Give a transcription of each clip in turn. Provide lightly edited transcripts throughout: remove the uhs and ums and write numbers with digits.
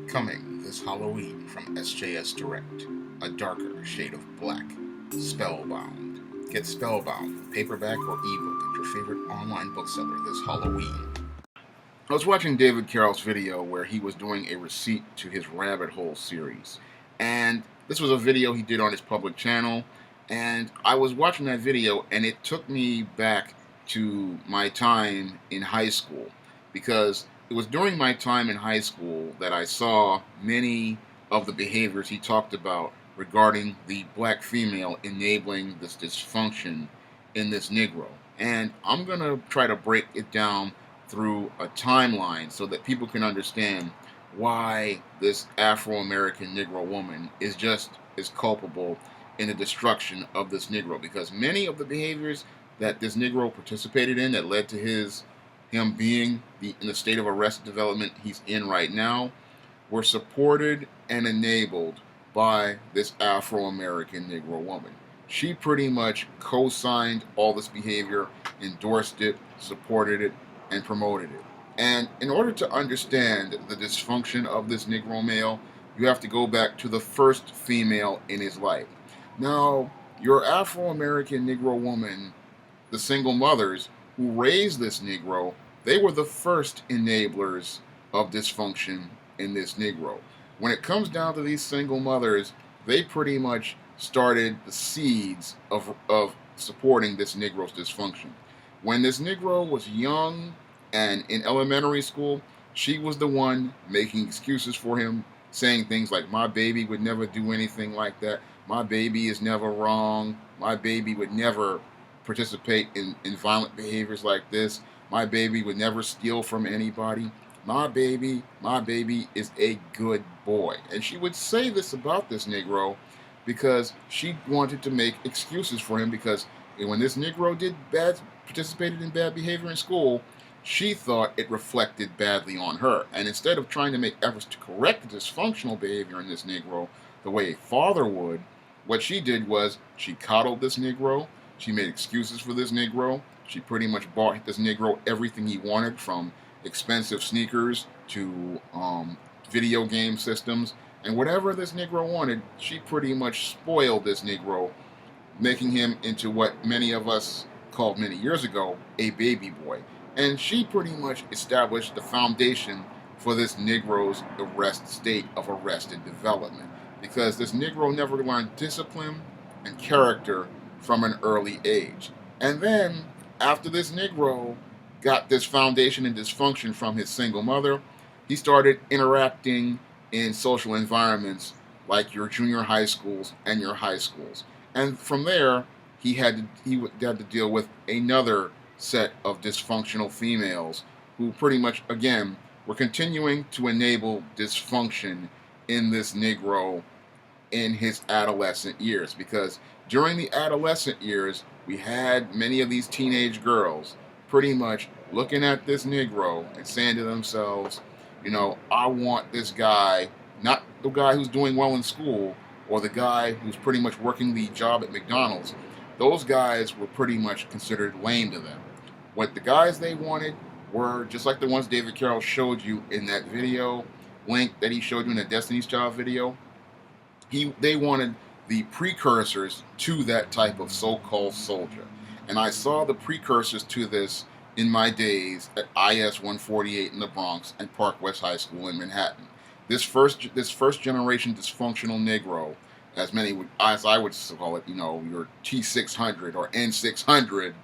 Coming this Halloween from SJS Direct, a darker shade of black, Spellbound. Get Spellbound, paperback or ebook at your favorite online bookseller this Halloween. I was watching David Carroll's video where he was doing a receipt to his Rabbit Hole series. And this was a video he did on his public channel. And I was watching that video and it took me back to my time in high school. Because it was during my time in high school that I saw many of the behaviors he talked about regarding the black female enabling this dysfunction in this Negro. And I'm going to try to break it down through a timeline so that people can understand why this Afro-American Negro woman is just as culpable in the destruction of this Negro, because many of the behaviors that this Negro participated in that led to him being in the state of arrested development he's in right now were supported and enabled by this Afro-American Negro woman. She pretty much co-signed all this behavior, endorsed it, supported it, and promoted it. And in order to understand the dysfunction of this Negro male, you have to go back to the first female in his life. Now, your Afro-American Negro woman, the single mothers who raised this Negro, they were the first enablers of dysfunction in this Negro. When it comes down to these single mothers, they pretty much started the seeds of supporting this Negro's dysfunction. When this Negro was young and in elementary school, she was the one making excuses for him, saying things like, my baby would never do anything like that. My baby is never wrong. My baby would never participate in violent behaviors like this. My baby would never steal from anybody. My baby is a good boy. And she would say this about this Negro because she wanted to make excuses for him, because when this Negro participated in bad behavior in school, she thought it reflected badly on her. And instead of trying to make efforts to correct the dysfunctional behavior in this Negro the way a father would, what she did was she coddled this Negro. She made excuses for this Negro. She pretty much bought this Negro everything he wanted, from expensive sneakers to video game systems. And whatever this Negro wanted, she pretty much spoiled this Negro, making him into what many of us called many years ago a baby boy. And she pretty much established the foundation for this Negro's state of arrested development, because this Negro never learned discipline and character from an early age. And then, after this Negro got this foundation and dysfunction from his single mother, he started interacting in social environments like your junior high schools and your high schools. And from there, he had to deal with another set of dysfunctional females who pretty much, again, were continuing to enable dysfunction in this Negro in his adolescent years. Because during the adolescent years, we had many of these teenage girls pretty much looking at this Negro and saying to themselves, I want this guy, not the guy who's doing well in school or the guy who's pretty much working the job at McDonald's. Those guys were pretty much considered lame to them. What the guys they wanted were just like the ones David Carroll showed you in that video link that he showed you in the Destiny's Child video. They wanted the precursors to that type of so-called soldier. And I saw the precursors to this in my days at IS 148 in the Bronx and Park West High School in Manhattan. This first generation dysfunctional Negro, as I would call it, your T600 or N600,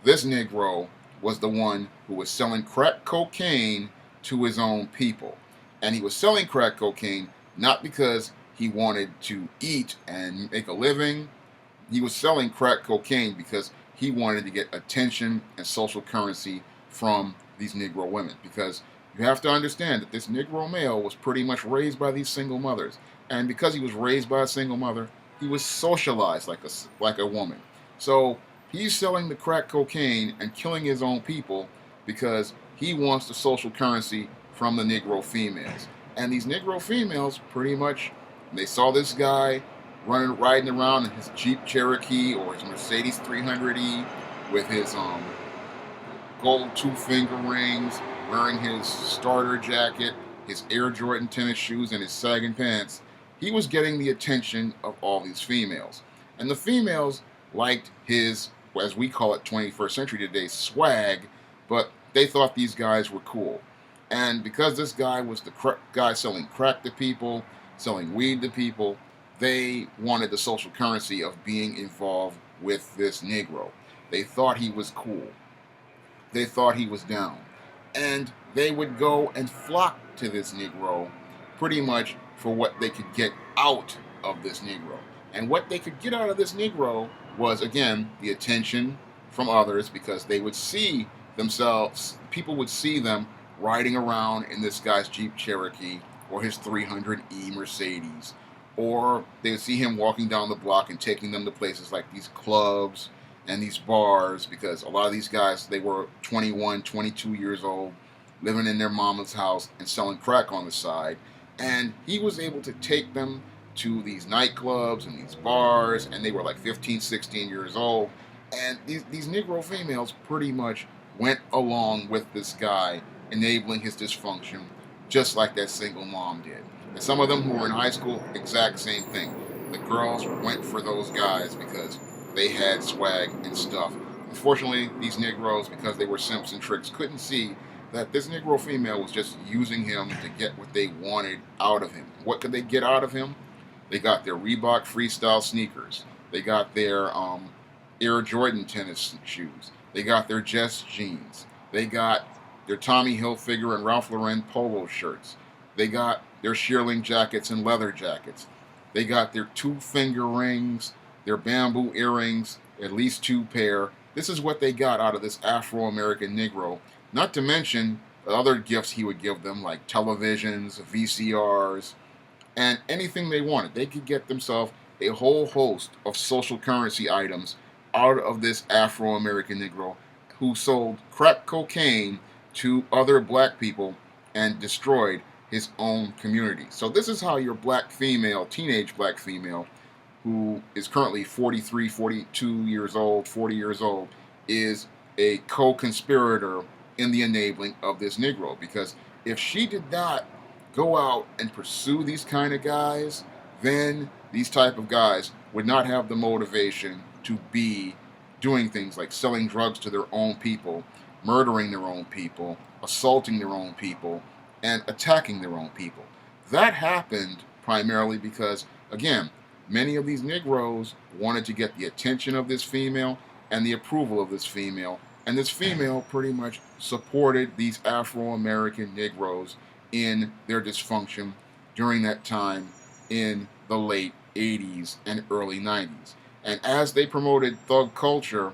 this Negro was the one who was selling crack cocaine to his own people. And he was selling crack cocaine not because he wanted to eat and make a living. He was selling crack cocaine because he wanted to get attention and social currency from these Negro women. Because you have to understand that this Negro male was pretty much raised by these single mothers. And because he was raised by a single mother, he was socialized like a woman. So he's selling the crack cocaine and killing his own people because he wants the social currency from the Negro females. And these Negro females pretty much, they saw this guy riding around in his Jeep Cherokee or his Mercedes 300E with his gold two finger rings, wearing his starter jacket, his Air Jordan tennis shoes, and his sagging pants, he was getting the attention of all these females. And the females liked his, as we call it 21st century today, swag, but they thought these guys were cool. And because this guy was the guy selling crack to people, selling weed to people, they wanted the social currency of being involved with this Negro. They thought he was cool. They thought he was down. And they would go and flock to this Negro pretty much for what they could get out of this Negro. And what they could get out of this Negro was, again, the attention from others, because they would see themselves, people would see them riding around in this guy's Jeep Cherokee or his 300E Mercedes. Or they would see him walking down the block and taking them to places like these clubs and these bars, because a lot of these guys, they were 21, 22 years old, living in their mama's house and selling crack on the side. And he was able to take them to these nightclubs and these bars, and they were like 15, 16 years old. And these Negro females pretty much went along with this guy, enabling his dysfunction, just like that single mom did. And some of them who were in high school, exact same thing. The girls went for those guys because they had swag and stuff. Unfortunately, these Negroes, because they were simps and tricks, couldn't see that this Negro female was just using him to get what they wanted out of him. What could they get out of him? They got their Reebok Freestyle sneakers. They got their Air Jordan tennis shoes. They got their Jess jeans. They got their Tommy Hilfiger and Ralph Lauren polo shirts. They got their shearling jackets and leather jackets. They got their 2-finger rings, their bamboo earrings, at least 2 pair. This is what they got out of this Afro-American Negro. Not to mention the other gifts he would give them, like televisions, VCRs, and anything they wanted. They could get themselves a whole host of social currency items out of this Afro-American Negro, who sold crack cocaine to other black people and destroyed his own community. So this is how your black female, teenage black female, who is currently 43, 42 years old, 40 years old, is a co-conspirator in the enabling of this Negro. Because if she did not go out and pursue these kind of guys, then these type of guys would not have the motivation to be doing things like selling drugs to their own people, murdering their own people, assaulting their own people, and attacking their own people. That happened primarily because, again, many of these Negroes wanted to get the attention of this female and the approval of this female, and this female pretty much supported these Afro-American Negroes in their dysfunction during that time in the late 80s and early 90s. And as they promoted thug culture,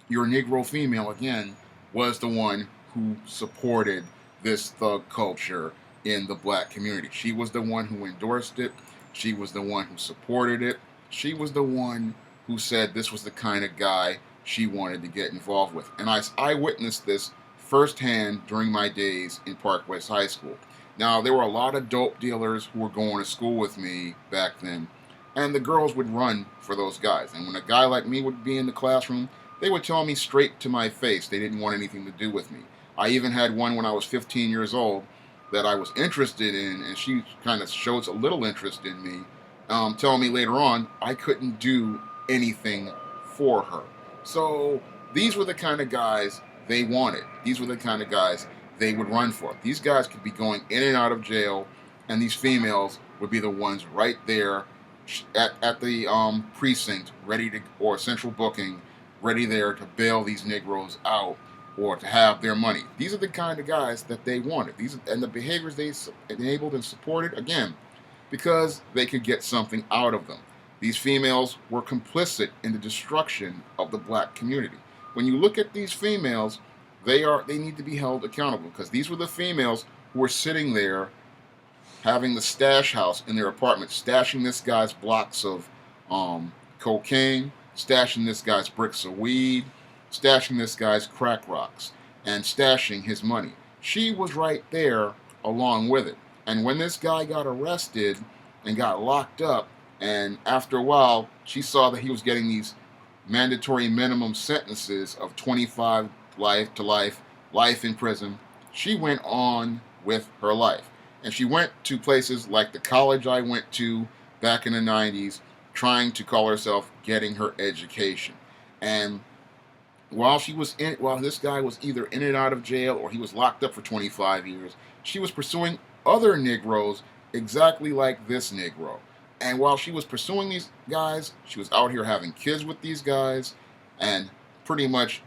your Negro female, again, was the one who supported this thug culture in the black community. She was the one who endorsed it. She was the one who supported it. She was the one who said this was the kind of guy she wanted to get involved with. And I witnessed this firsthand during my days in Park West High School. Now, there were a lot of dope dealers who were going to school with me back then, and the girls would run for those guys. And when a guy like me would be in the classroom, they would tell me straight to my face they didn't want anything to do with me. I even had one when I was 15 years old that I was interested in, and she kind of showed a little interest in me, telling me later on I couldn't do anything for her. So these were the kind of guys they wanted. These were the kind of guys they would run for. These guys could be going in and out of jail, and these females would be the ones right there at the precinct, ready to, or central booking, ready there to bail these Negroes out or to have their money. These are the kind of guys that they wanted. And the behaviors they enabled and supported, again, because they could get something out of them. These females were complicit in the destruction of the black community. When you look at these females, they need to be held accountable, because these were the females who were sitting there having the stash house in their apartment, stashing this guy's blocks of cocaine, stashing this guy's bricks of weed, stashing this guy's crack rocks, and stashing his money. She was right there along with it. And when this guy got arrested and got locked up, and after a while, she saw that he was getting these mandatory minimum sentences of 25 life to life, life in prison, she went on with her life. And she went to places like the college I went to back in the 90s, trying to call herself getting her education. And while this guy was either in and out of jail or he was locked up for 25 years, she was pursuing other Negroes exactly like this Negro. And while she was pursuing these guys, she was out here having kids with these guys and pretty much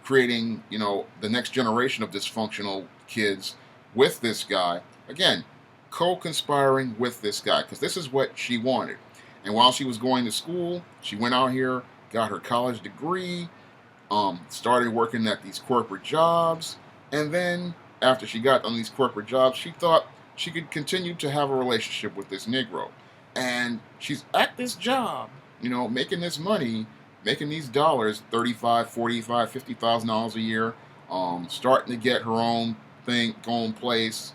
creating, the next generation of dysfunctional kids with this guy. Again, co-conspiring with this guy because this is what she wanted. And while she was going to school, she went out here, got her college degree, started working at these corporate jobs, and then after she got on these corporate jobs, she thought she could continue to have a relationship with this Negro. And she's at this job, making this money, making these dollars, 35, 45, $50,000 a year, starting to get her own thing, own place,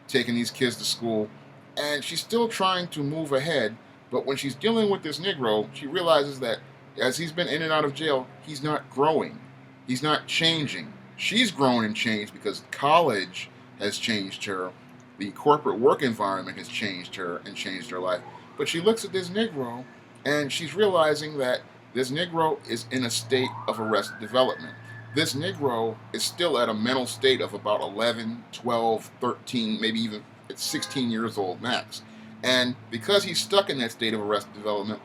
taking these kids to school, and she's still trying to move ahead. But when she's dealing with this Negro, she realizes that as he's been in and out of jail, he's not growing. He's not changing. She's grown and changed because college has changed her. The corporate work environment has changed her and changed her life. But she looks at this Negro and she's realizing that this Negro is in a state of arrested development. This Negro is still at a mental state of about 11, 12, 13, maybe even at 16 years old max. And because he's stuck in that state of arrested development,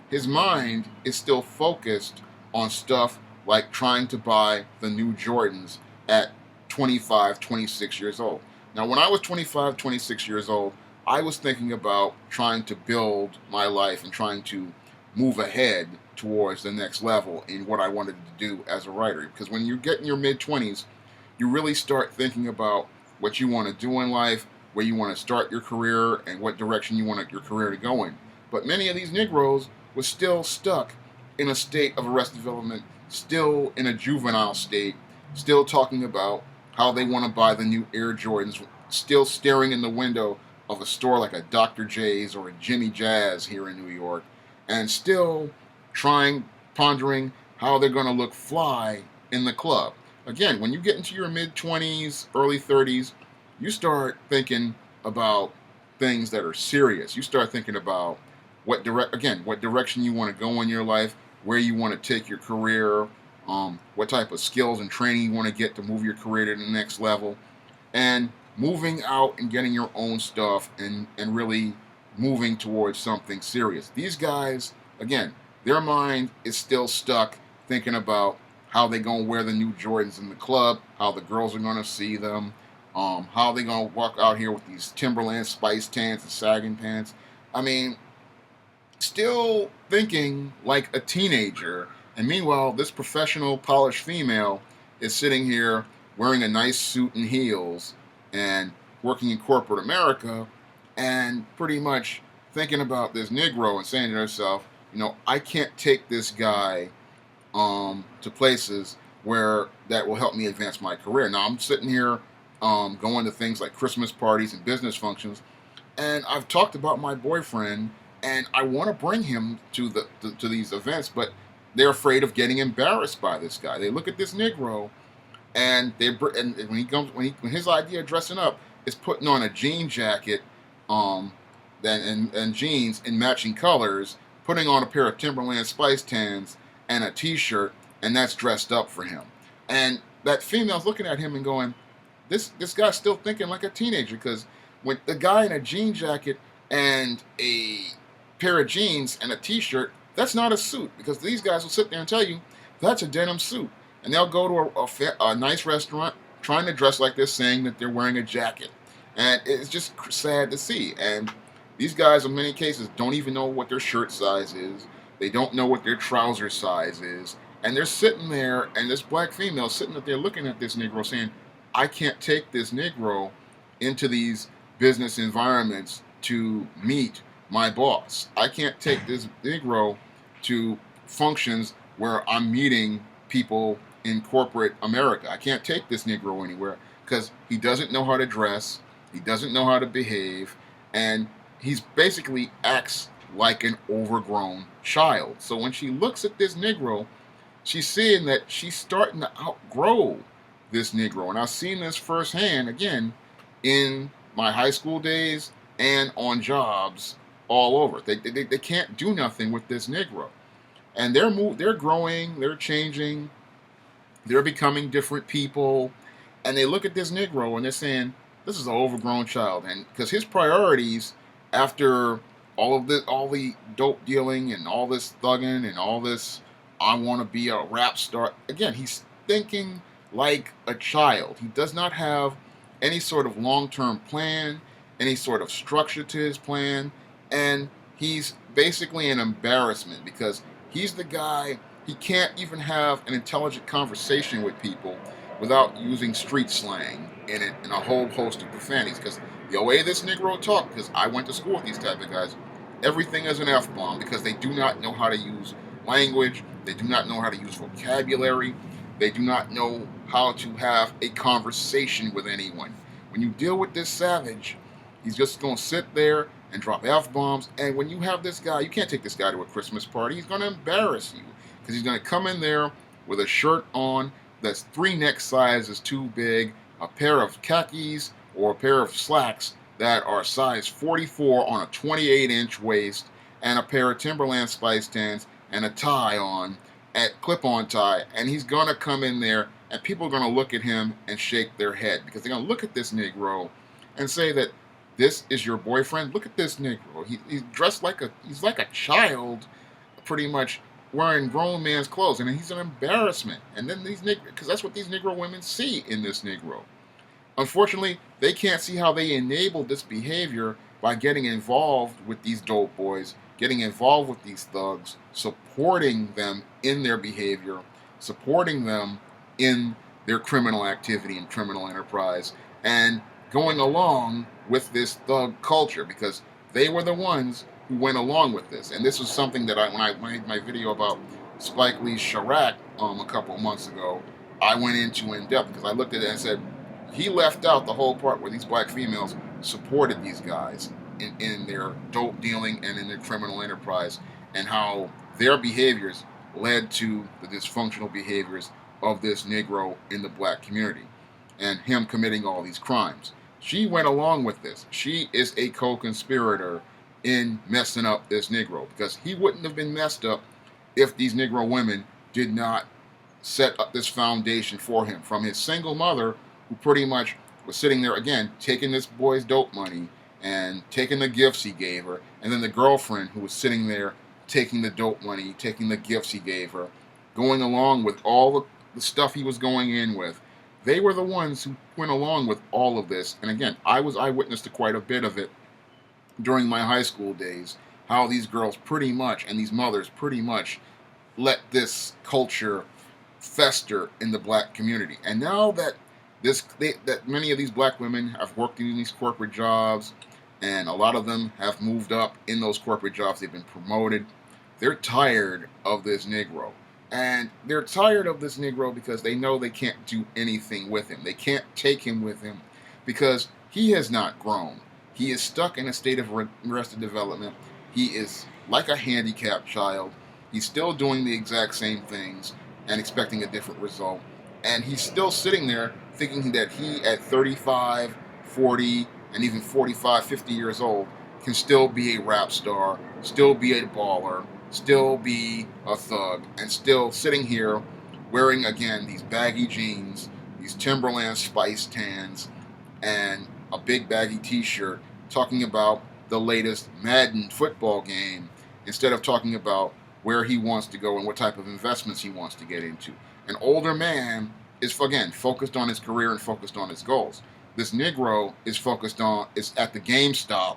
his mind is still focused on stuff like trying to buy the new Jordans at 25, 26 years old. Now, when I was 25, 26 years old, I was thinking about trying to build my life and trying to move ahead towards the next level in what I wanted to do as a writer. Because when you get in your mid-20s, you really start thinking about what you want to do in life, where you want to start your career, and what direction you want your career to go in. But many of these Negroes were still stuck in a state of arrested development, still in a juvenile state, still talking about how they want to buy the new Air Jordans, still staring in the window of a store like a Dr. J's or a Jimmy Jazz here in New York, and still pondering how they're going to look fly in the club. Again, when you get into your mid-20s, early 30s, you start thinking about things that are serious. You start thinking about what direction you want to go in your life, where you want to take your career, what type of skills and training you want to get to move your career to the next level, and moving out and getting your own stuff and really moving towards something serious. These guys, again, their mind is still stuck thinking about how they're going to wear the new Jordans in the club, how the girls are going to see them, how they're going to walk out here with these Timberland Spice Tans and sagging pants. I mean, still thinking like a teenager. And meanwhile, this professional, polished female is sitting here wearing a nice suit and heels and working in corporate America and pretty much thinking about this Negro and saying to herself, I can't take this guy to places where that will help me advance my career. Now, I'm sitting here going to things like Christmas parties and business functions, and I've talked about my boyfriend, and I want to bring him to these events, but they're afraid of getting embarrassed by this guy. They look at this Negro, and when his idea of dressing up is putting on a jean jacket, and jeans in matching colors, putting on a pair of Timberland Spice Tans and a T-shirt, and that's dressed up for him. And that female's looking at him and going, this guy's still thinking like a teenager, because when the guy in a jean jacket and a pair of jeans and a T-shirt, that's not a suit, because these guys will sit there and tell you that's a denim suit, and they'll go to a nice restaurant trying to dress like they're saying that they're wearing a jacket, and it's just sad to see. And these guys, in many cases, don't even know what their shirt size is. They don't know what their trouser size is, and they're sitting there, and this black female sitting there looking at this Negro saying, I can't take this Negro into these business environments to meet my boss. I can't take this Negro to functions where I'm meeting people in corporate America. I can't take this Negro anywhere because he doesn't know how to dress, he doesn't know how to behave, and he's basically acts like an overgrown child. So when she looks at this Negro, she's seeing that she's starting to outgrow this Negro. And I've seen this firsthand, again, in my high school days and on jobs all over. They can't do nothing with this Negro. And they're growing, they're changing, they're becoming different people, and they look at this Negro and they're saying, "This is an overgrown child," and because his priorities after all the dope dealing and all this thugging and all this, I want to be a rap star. Again, he's thinking like a child. He does not have any sort of long-term plan, any sort of structure to his plan, and he's basically an embarrassment because he's the guy. He can't even have an intelligent conversation with people without using street slang in it and a whole host of profanities. Because the way this Negro talk, because I went to school with these type of guys, everything is an F-bomb because they do not know how to use language. They do not know how to use vocabulary. They do not know how to have a conversation with anyone. When you deal with this savage, he's just going to sit there and drop F-bombs. And when you have this guy, you can't take this guy to a Christmas party. He's going to embarrass you because he's going to come in there with a shirt on that's 3 neck sizes too big, a pair of khakis or a pair of slacks that are size 44 on a 28-inch waist, and a pair of Timberland Spice Tans and a tie on, at clip-on tie, and he's going to come in there and people are going to look at him and shake their head because they're going to look at this Negro and say that this is your boyfriend. Look at this Negro. He's dressed like he's like a child, pretty much wearing grown man's clothes, and he's an embarrassment. And then these Negro, because that's what these Negro women see in this Negro. Unfortunately, they can't see how they enable this behavior by getting involved with these dope boys, getting involved with these thugs, supporting them in their behavior, supporting them in their criminal activity and criminal enterprise, and going along with this thug culture because they were the ones who went along with this. And this was something that when I made my video about Spike Lee's Chirac a couple months ago, I went into in depth because I looked at it and said, he left out the whole part where these black females supported these guys in their dope dealing and in their criminal enterprise, and how their behaviors led to the dysfunctional behaviors of this Negro in the black community and him committing all these crimes. She went along with this. She is a co-conspirator in messing up this Negro because he wouldn't have been messed up if these Negro women did not set up this foundation for him from his single mother, who pretty much was sitting there, again, taking this boy's dope money and taking the gifts he gave her, and then the girlfriend who was sitting there taking the dope money, taking the gifts he gave her, going along with all the stuff he was going in with. They were the ones who went along with all of this. And again, I was eyewitness to quite a bit of it during my high school days, how these girls pretty much, and these mothers pretty much, let this culture fester in the black community. And now that that many of these black women have worked in these corporate jobs, and a lot of them have moved up in those corporate jobs, they've been promoted, they're tired of this Negro. And they're tired of this Negro because they know they can't do anything with him. They can't take him with him because he has not grown. He is stuck in a state of arrested development. He is like a handicapped child. He's still doing the exact same things and expecting a different result. And he's still sitting there thinking that he, at 35, 40, and even 45, 50 years old, can still be a rap star, still be a baller, still be a thug, and still sitting here wearing, again, these baggy jeans, these Timberland Spice Tans, and a big baggy t-shirt, talking about the latest Madden football game instead of talking about where he wants to go and what type of investments he wants to get into. An older man is, again, focused on his career and focused on his goals. This Negro is at the GameStop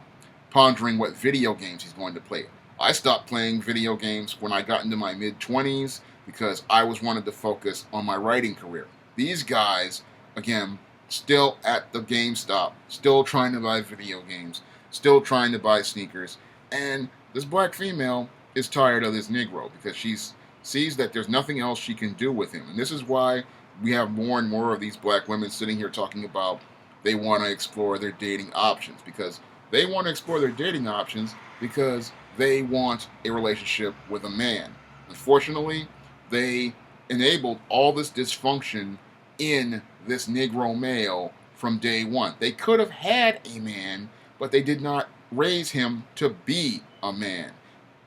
pondering what video games he's going to play. I stopped playing video games when I got into my mid-20s because I wanted to focus on my writing career. These guys, again, still at the GameStop, still trying to buy video games, still trying to buy sneakers, and this black female is tired of this Negro because she sees that there's nothing else she can do with him. And this is why we have more and more of these black women sitting here talking about they want to explore their dating options, because they want to explore their dating options because they want a relationship with a man. Unfortunately, they enabled all this dysfunction in this Negro male from day one. They could have had a man, but they did not raise him to be a man.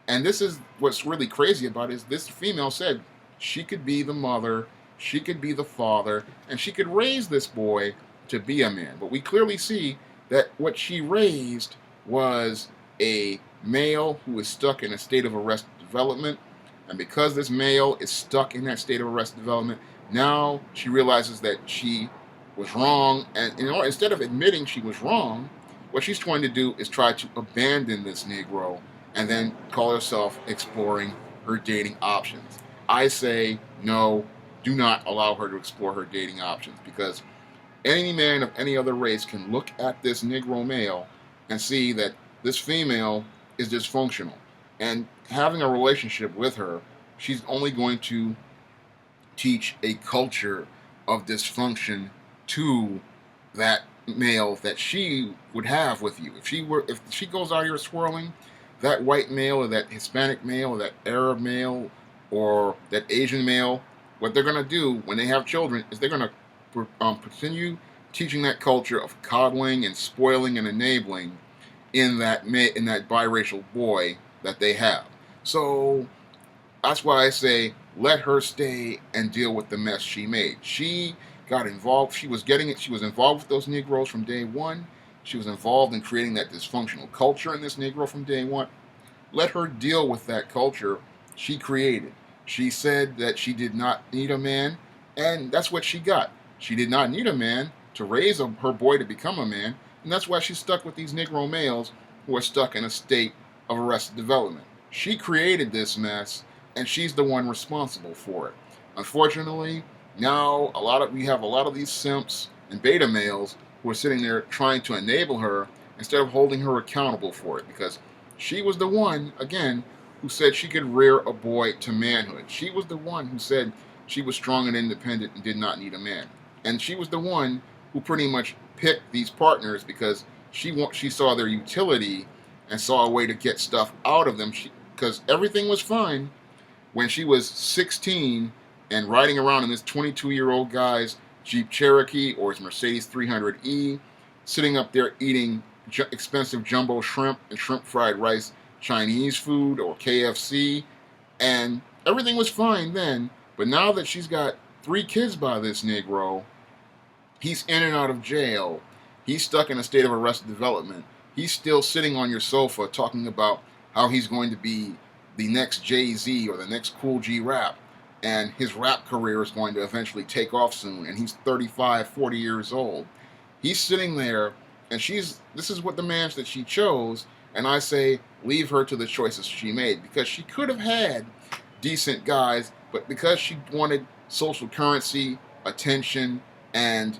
And this is what's really crazy about it, is this female said she could be the mother, she could be the father, and she could raise this boy to be a man. But we clearly see that what she raised was a male who is stuck in a state of arrested development. And because this male is stuck in that state of arrested development, now she realizes that she was wrong. And instead of admitting she was wrong, what she's trying to do is try to abandon this Negro and then call herself exploring her dating options. I say no, do not allow her to explore her dating options, because any man of any other race can look at this Negro male and see that this female is dysfunctional. And having a relationship with her, she's only going to teach a culture of dysfunction to that male that she would have with you. If she goes out here swirling, that white male or that Hispanic male or that Arab male or that Asian male, what they're going to do when they have children is they're going to continue teaching that culture of coddling and spoiling and enabling in that biracial boy that they have. So that's why I say let her stay and deal with the mess she made. She got involved. She was involved with those Negroes from day one. She was involved in creating that dysfunctional culture in this Negro from day one. Let her deal with that culture she created. She said that she did not need a man, and that's what she got. She did not need a man to raise her boy to become a man, and that's why she's stuck with these Negro males who are stuck in a state of arrested development. She created this mess, and she's the one responsible for it. Unfortunately, now we have a lot of these simps and beta males who are sitting there trying to enable her instead of holding her accountable for it, because she was the one, again, who said she could rear a boy to manhood. She was the one who said she was strong and independent and did not need a man. And she was the one who pretty much picked these partners because she saw their utility and saw a way to get stuff out of them. Because everything was fine when she was 16 and riding around in this 22-year-old guy's Jeep Cherokee or his Mercedes 300E, sitting up there eating expensive jumbo shrimp and shrimp fried rice Chinese food or KFC, and everything was fine then. But now that she's got 3 kids by this Negro, he's in and out of jail, he's stuck in a state of arrested development, he's still sitting on your sofa talking about how he's going to be the next Jay-Z or the next Cool G Rap, and his rap career is going to eventually take off soon, and he's 35, 40 years old. He's sitting there, and this is what the man that she chose, and I say leave her to the choices she made, because she could have had decent guys, but because she wanted social currency, attention, and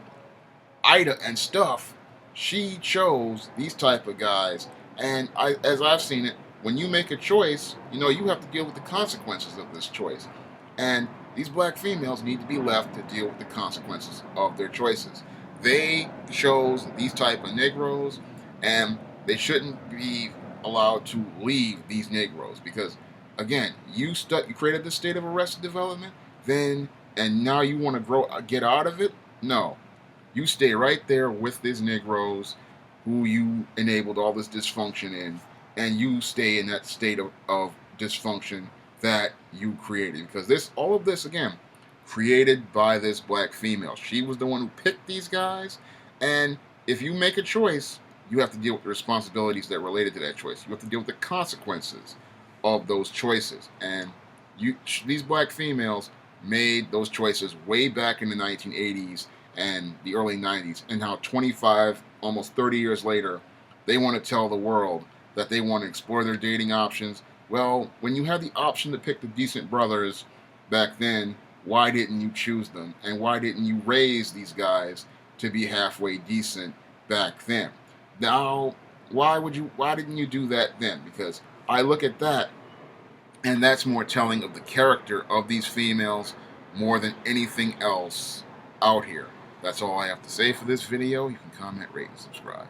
stuff, she chose these type of guys. And as I've seen it, when you make a choice, you have to deal with the consequences of this choice. And these black females need to be left to deal with the consequences of their choices. They chose these type of Negroes, and they shouldn't be allowed to leave these Negroes, because again, you created this state of arrested development, and now you want to get out of it? No. You stay right there with these Negroes who you enabled all this dysfunction in, and you stay in that state of dysfunction that you created. Because all of this, again, created by this black female. She was the one who picked these guys, and if you make a choice, you have to deal with the responsibilities that related to that choice. You have to deal with the consequences of those choices. And these black females made those choices way back in the 1980s and the early 90s, and now 25, almost 30 years later, they want to tell the world that they want to explore their dating options. Well, when you had the option to pick the decent brothers back then, why didn't you choose them? And why didn't you raise these guys to be halfway decent back then? Now, why didn't you do that then? Because I look at that, and that's more telling of the character of these females more than anything else out here. That's all I have to say for this video. You can comment, rate, and subscribe.